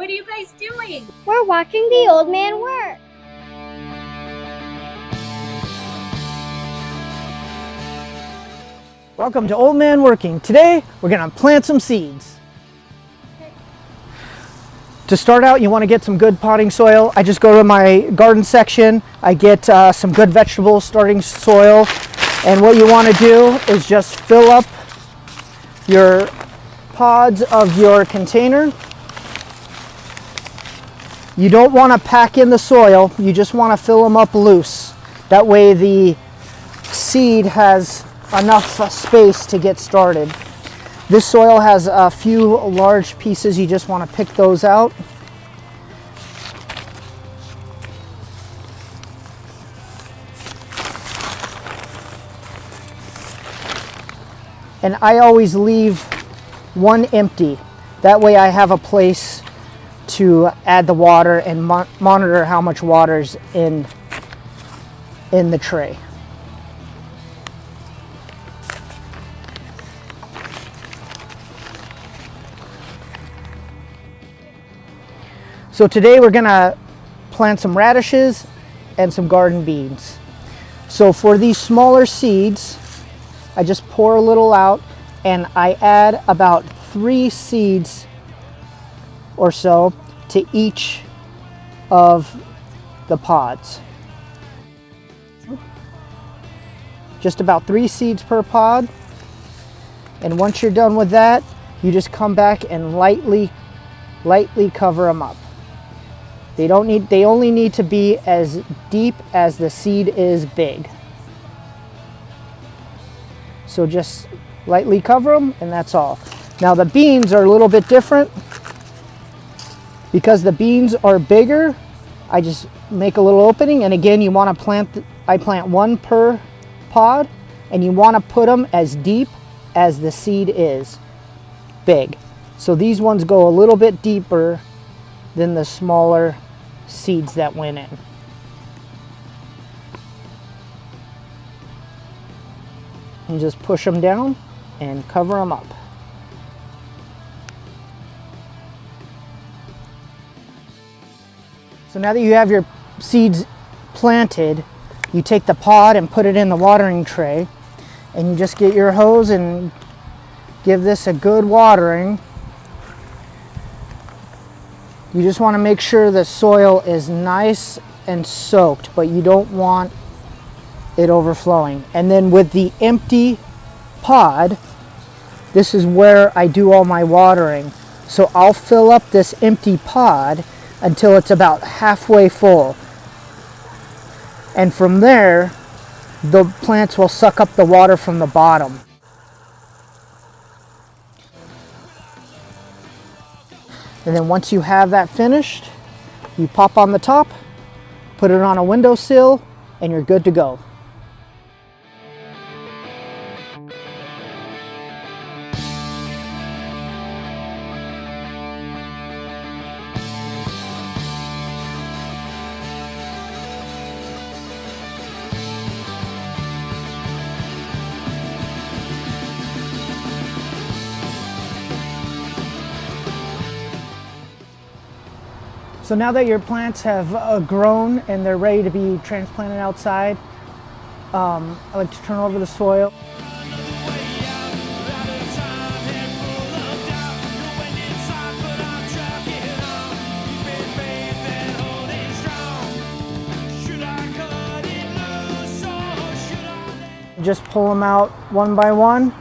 What are you guys doing? We're watching the old man work. Welcome to Old Man Working. Today, we're gonna plant some seeds. To start out, you wanna get some good potting soil. I just go to my garden section. I get some good vegetable starting soil. And what you wanna do is just fill up your pods of your container. You don't wanna pack in the soil. You just wanna fill them up loose. That way the seed has enough space to get started. This soil has a few large pieces. You just want to pick those out. And I always leave one empty. That way I have a place to add the water and monitor how much water's in the tray. So today we're gonna plant some radishes and some garden beans. So for these smaller seeds, I just pour a little out and I add about 3 seeds or so to each of the pods. Just about 3 seeds per pod. And once you're done with that, you just come back and lightly cover them up. They only need to be as deep as the seed is big. So just lightly cover them and that's all. Now the beans are a little bit different. Because the beans are bigger, I just make a little opening, and again you want to I plant 1 per pod, and you want to put them as deep as the seed is big. So these ones go a little bit deeper than the smaller seeds that went in. And just push them down and cover them up. So now that you have your seeds planted, you take the pod and put it in the watering tray, and you just get your hose and give this a good watering. You just want to make sure the soil is nice and soaked, but you don't want it overflowing. And then with the empty pod, this is where I do all my watering. So I'll fill up this empty pod until it's about halfway full. And from there, the plants will suck up the water from the bottom. And then once you have that finished, you pop on the top, put it on a windowsill, and you're good to go. So now that your plants have grown and they're ready to be transplanted outside, I like to turn over the soil. Just pull them out one by one.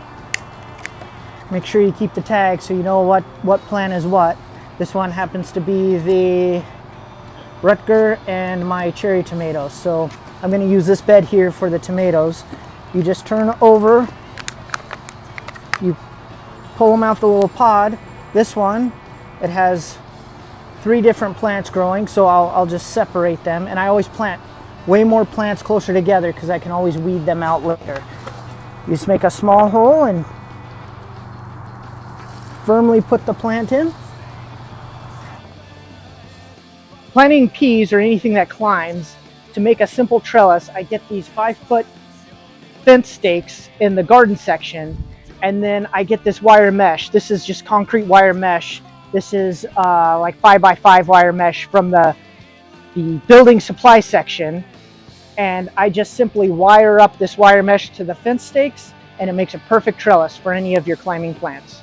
Make sure you keep the tag so you know what plant is what. This one happens to be the Rutger and my cherry tomatoes. So I'm going to use this bed here for the tomatoes. You just turn over, you pull them out the little pod. This one, it has 3 different plants growing, so I'll just separate them. And I always plant way more plants closer together because I can always weed them out later. You just make a small hole and firmly put the plant in. Planting peas or anything that climbs, to make a simple trellis, I get these 5-foot fence stakes in the garden section, and then I get this wire mesh. This is just concrete wire mesh This is like 5x5 wire mesh from the building supply section. And I just simply wire up this wire mesh to the fence stakes, and it makes a perfect trellis for any of your climbing plants.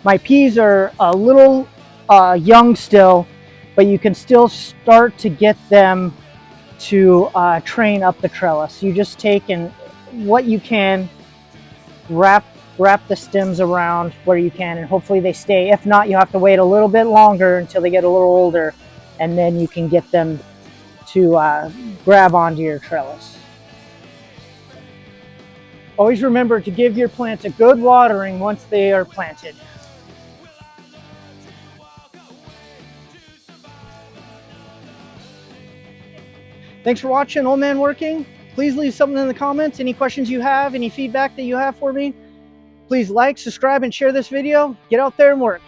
My peas are a little young still, but you can still start to get them to train up the trellis. You just take and what you can, wrap the stems around where you can, and hopefully they stay. If not, you have to wait a little bit longer until they get a little older, and then you can get them to grab onto your trellis. Always remember to give your plants a good watering once they are planted. Thanks for watching Old Man Working. Please leave something in the comments. Any questions you have, any feedback that you have for me. Please like, subscribe, and share this video. Get out there and work.